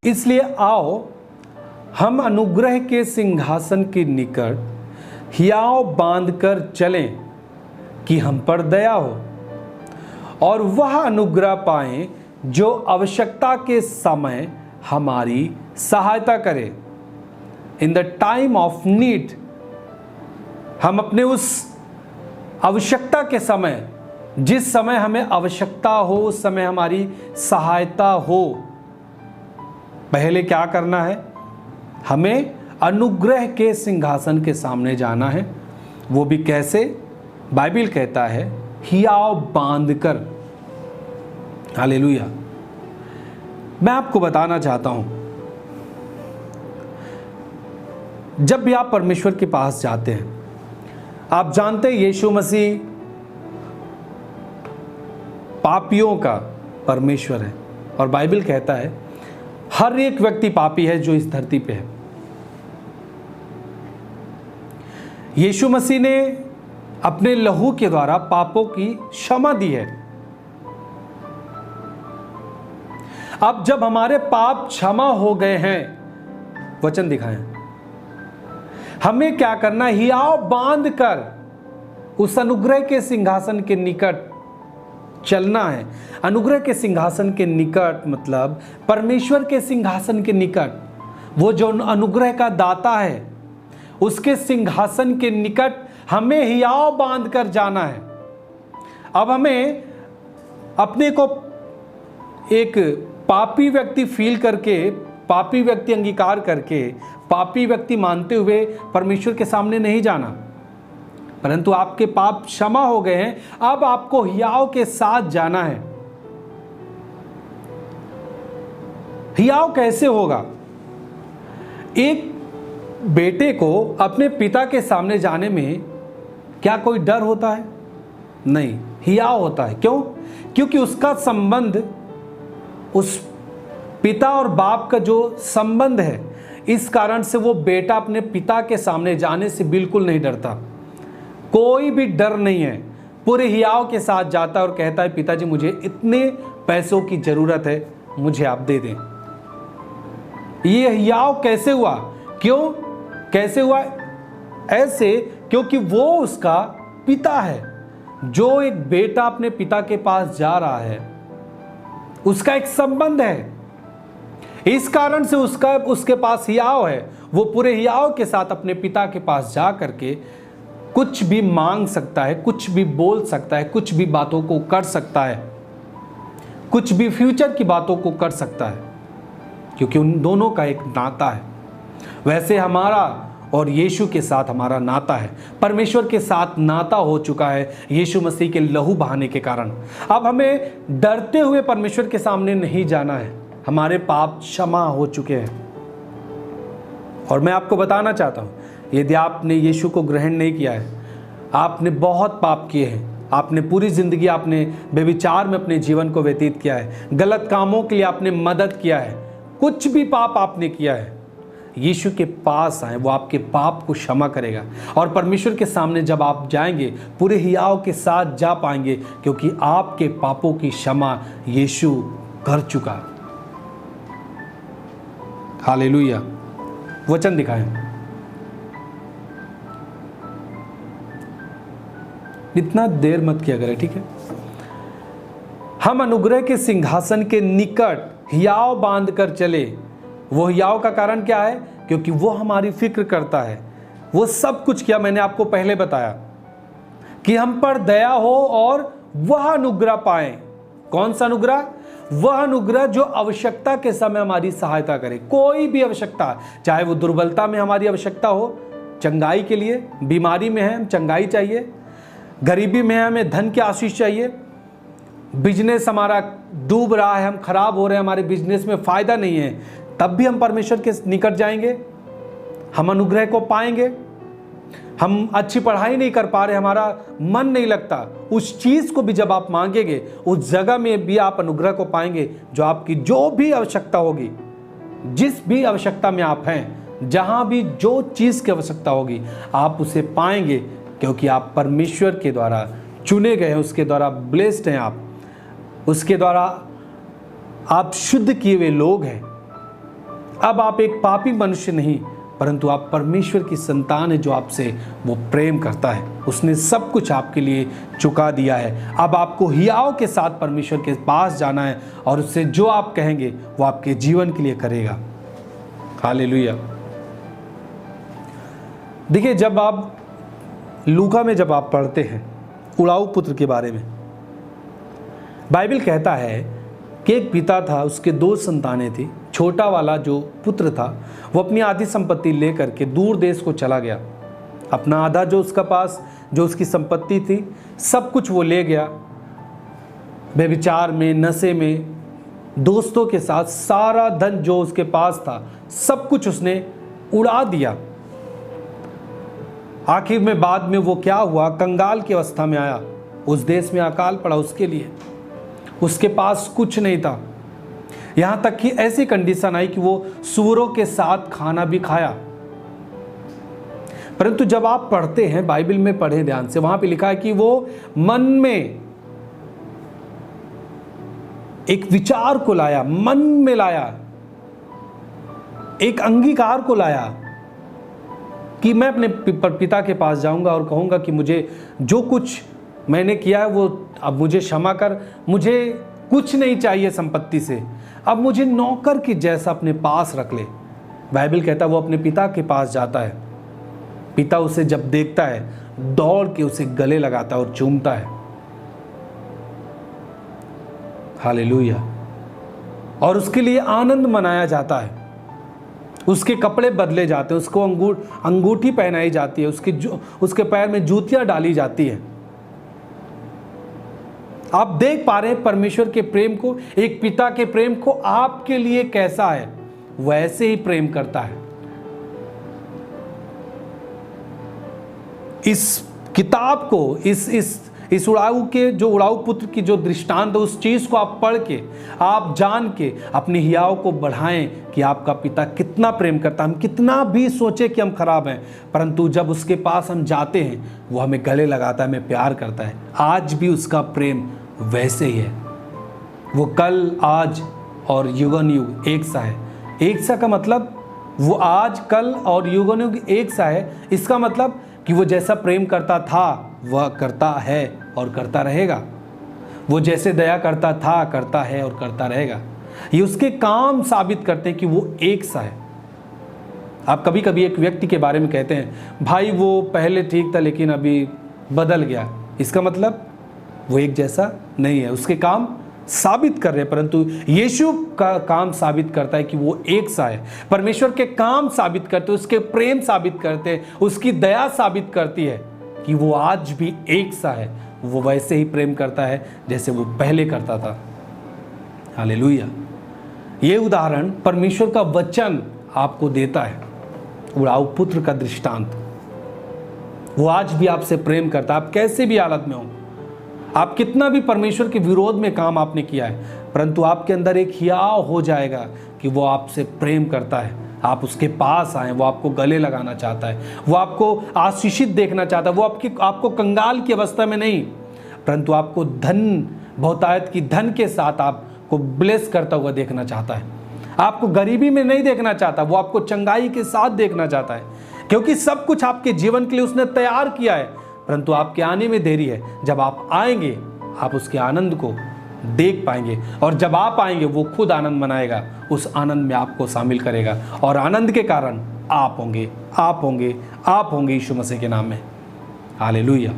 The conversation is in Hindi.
इसलिए आओ हम अनुग्रह के सिंहासन के निकट हियाव बांधकर चलें कि हम पर दया हो और वह अनुग्रह पाएं जो आवश्यकता के समय हमारी सहायता करे। In the time of need, हम अपने उस आवश्यकता के समय, जिस समय हमें आवश्यकता हो उस समय हमारी सहायता हो, पहले क्या करना है? हमें अनुग्रह के सिंहासन के सामने जाना है। वो भी कैसे? बाइबल कहता है हियाव बांधकर। हालेलुया। मैं आपको बताना चाहता हूं, जब भी आप परमेश्वर के पास जाते हैं, आप जानते हैं यीशु मसीह पापियों का परमेश्वर है और बाइबल कहता है हर एक व्यक्ति पापी है जो इस धरती पे है। यीशु मसीह ने अपने लहू के द्वारा पापों की क्षमा दी है। अब जब हमारे पाप क्षमा हो गए हैं, वचन दिखाएं, हमें क्या करना? हियाव बांध कर उस अनुग्रह के सिंहासन के निकट चलना है। अनुग्रह के सिंहासन के निकट मतलब परमेश्वर के सिंहासन के निकट, वो जो अनुग्रह का दाता है उसके सिंहासन के निकट हमें हियाव बांध कर जाना है। अब हमें अपने को एक पापी व्यक्ति फील करके, पापी व्यक्ति अंगीकार करके, पापी व्यक्ति मानते हुए परमेश्वर के सामने नहीं जाना, परंतु आपके पाप क्षमा हो गए हैं, अब आपको हियाव के साथ जाना है। हियाव कैसे होगा? एक बेटे को अपने पिता के सामने जाने में क्या कोई डर होता है? नहीं, हियाव होता है। क्यों? क्योंकि उसका संबंध, उस पिता और बाप का जो संबंध है, इस कारण से वो बेटा अपने पिता के सामने जाने से बिल्कुल नहीं डरता। कोई भी डर नहीं है, पूरे हियाव के साथ जाता है और कहता है पिताजी मुझे इतने पैसों की जरूरत है, मुझे आप दे दें। ये हियाव कैसे हुआ? क्यों कैसे हुआ? ऐसे क्योंकि वो उसका पिता है। जो एक बेटा अपने पिता के पास जा रहा है, उसका एक संबंध है, इस कारण से उसके पास हियाव है। वो पूरे हियाव के साथ अपने पिता के पास जा करके कुछ भी मांग सकता है, कुछ भी बोल सकता है, कुछ भी बातों को कर सकता है, कुछ भी फ्यूचर की बातों को कर सकता है, क्योंकि उन दोनों का एक नाता है। वैसे हमारा और यीशु के साथ हमारा नाता है, परमेश्वर के साथ नाता हो चुका है यीशु मसीह के लहू बहाने के कारण। अब हमें डरते हुए परमेश्वर के सामने नहीं जाना है, हमारे पाप क्षमा हो चुके हैं। और मैं आपको बताना चाहता हूं, यदि आपने यीशु को ग्रहण नहीं किया है, आपने बहुत पाप किए हैं, आपने पूरी जिंदगी आपने व्यभिचार में अपने जीवन को व्यतीत किया है, गलत कामों के लिए आपने मदद किया है, कुछ भी पाप आपने किया है, यीशु के पास आए, वो आपके पाप को क्षमा करेगा। और परमेश्वर के सामने जब आप जाएंगे, पूरे हियाव के साथ जा पाएंगे, क्योंकि आपके पापों की क्षमा यीशु कर चुका। हालेलुया। वचन दिखाएं। इतना देर मत किया करें, ठीक है? हम अनुग्रह के सिंहासन के निकट हियाव बांध कर चले। वो हियाव का कारण क्या है? क्योंकि वो हमारी फिक्र करता है। वो सब कुछ किया, मैंने आपको पहले बताया कि हम पर दया हो और वह अनुग्रह पाए। कौन सा अनुग्रह? वह अनुग्रह जो आवश्यकता के समय हमारी सहायता करे। कोई भी आवश्यकता, चाहे वो दुर्बलता में हमारी आवश्यकता हो, चंगाई के लिए, बीमारी में है हम चंगाई चाहिए, गरीबी में है हमें धन की आशीष चाहिए, बिजनेस हमारा डूब रहा है, हम खराब हो रहे हैं, हमारे बिजनेस में फायदा नहीं है, तब भी हम परमेश्वर के निकट जाएंगे, हम अनुग्रह को पाएंगे। हम अच्छी पढ़ाई नहीं कर पा रहे, हमारा मन नहीं लगता, उस चीज को भी जब आप मांगेंगे, उस जगह में भी आप अनुग्रह को पाएंगे। जो आपकी जो भी आवश्यकता होगी, जिस भी आवश्यकता में आप हैं, जहां भी जो चीज की आवश्यकता होगी, आप उसे पाएंगे, क्योंकि आप परमेश्वर के द्वारा चुने गए हैं, उसके द्वारा ब्लेस्ड हैं, आप उसके द्वारा आप शुद्ध किए हुए लोग हैं। अब आप एक पापी मनुष्य नहीं, परंतु आप परमेश्वर की संतान है जो आपसे वो प्रेम करता है। उसने सब कुछ आपके लिए चुका दिया है। अब आपको हियाव के साथ परमेश्वर के पास जाना है और उससे जो आप कहेंगे वो आपके जीवन के लिए करेगा। हालेलुया। देखिए, जब आप लूका में जब आप पढ़ते हैं उड़ाऊ पुत्र के बारे में, बाइबल कहता है कि एक पिता था, उसके 2 संतानें थी। छोटा वाला जो पुत्र था वो अपनी आधी संपत्ति लेकर के दूर देश को चला गया। अपना आधा जो उसका पास जो उसकी संपत्ति थी सब कुछ वो ले गया। व्यभिचार में, नशे में, दोस्तों के साथ सारा धन जो उसके पास था सब कुछ उसने उड़ा दिया। आखिर में बाद में वो क्या हुआ, कंगाल की अवस्था में आया। उस देश में अकाल पड़ा उसके लिए, उसके पास कुछ नहीं था। यहां तक कि ऐसी कंडीशन आई कि वो सूअरों के साथ खाना भी खाया। परंतु जब आप पढ़ते हैं, बाइबल में पढ़े ध्यान से, वहां पे लिखा है कि वो मन में एक विचार को लाया, मन में लाया, एक अंगीकार को लाया कि मैं अपने पिता के पास जाऊंगा और कहूंगा कि मुझे जो कुछ मैंने किया है वो अब मुझे क्षमा कर, मुझे कुछ नहीं चाहिए संपत्ति से, अब मुझे नौकर की जैसा अपने पास रख ले। बाइबल कहता है वो अपने पिता के पास जाता है। पिता उसे जब देखता है दौड़ के उसे गले लगाता है और चूमता है। हालेलुया। और उसके लिए आनंद मनाया जाता है। उसके कपड़े बदले जाते हैं, उसको अंगूठी पहनाई जाती है, उसके पैर में जूतियां डाली जाती है। आप देख पा रहे हैं परमेश्वर के प्रेम को, एक पिता के प्रेम को आपके लिए कैसा है, वैसे ही प्रेम करता है। इस किताब को, इस उड़ाऊ के जो उड़ाऊ पुत्र की जो दृष्टांत है, उस चीज को आप पढ़ के, आप जान के अपने हियाव को बढ़ाएं कि आपका पिता कितना प्रेम करता है। हम कितना भी सोचे कि हम खराब हैं, परंतु जब उसके पास हम जाते हैं वो हमें गले लगाता है, हमें प्यार करता है। आज भी उसका प्रेम वैसे ही है। वो कल, आज और युगन युग एक सा है। एक सा का मतलब वो आज, कल और युगन युग एक सा है। इसका मतलब कि वो जैसा प्रेम करता था वह करता है और करता रहेगा। वो जैसे दया करता था, करता है और करता रहेगा। ये उसके काम साबित करते हैं कि वो एक सा है। आप कभी कभी एक व्यक्ति के बारे में कहते हैं, भाई वो पहले ठीक था लेकिन अभी बदल गया। इसका मतलब वो एक जैसा नहीं है। उसके काम साबित कर रहे हैं, परंतु यीशु का काम साबित करता है कि वो एक सा है। परमेश्वर के काम साबित करते हैं, उसके प्रेम साबित करते हैं, उसकी दया साबित करती है कि वो आज भी एक सा है। वो वैसे ही प्रेम करता है जैसे वो पहले करता था। हालेलुया। ये उदाहरण परमेश्वर का वचन आपको देता है, उड़ाऊ पुत्र का दृष्टांत। वो आज भी आपसे प्रेम करता है। आप कैसे भी हालत में हो, आप कितना भी परमेश्वर के विरोध में काम आपने किया है, परंतु आपके अंदर एक हियाव हो जाएगा कि वो आपसे प्रेम करता है। आप उसके पास आए, वो आपको गले लगाना चाहता है, वो आपको आशीषित देखना चाहता है। वो आपको कंगाल की अवस्था में नहीं, परंतु आपको धन, बहुतायत की धन के साथ आपको ब्लेस करता हुआ देखना चाहता है। आपको गरीबी में नहीं देखना चाहता, वो आपको चंगाई के साथ देखना चाहता है, क्योंकि सब कुछ आपके जीवन के लिए उसने तैयार किया है। परंतु आपके आने में देरी है। जब आप आएंगे आप उसके आनंद को देख पाएंगे, और जब आप आएंगे वो खुद आनंद मनाएगा, उस आनंद में आपको शामिल करेगा, और आनंद के कारण आप होंगे यीशु मसीह के नाम में। हालेलुया।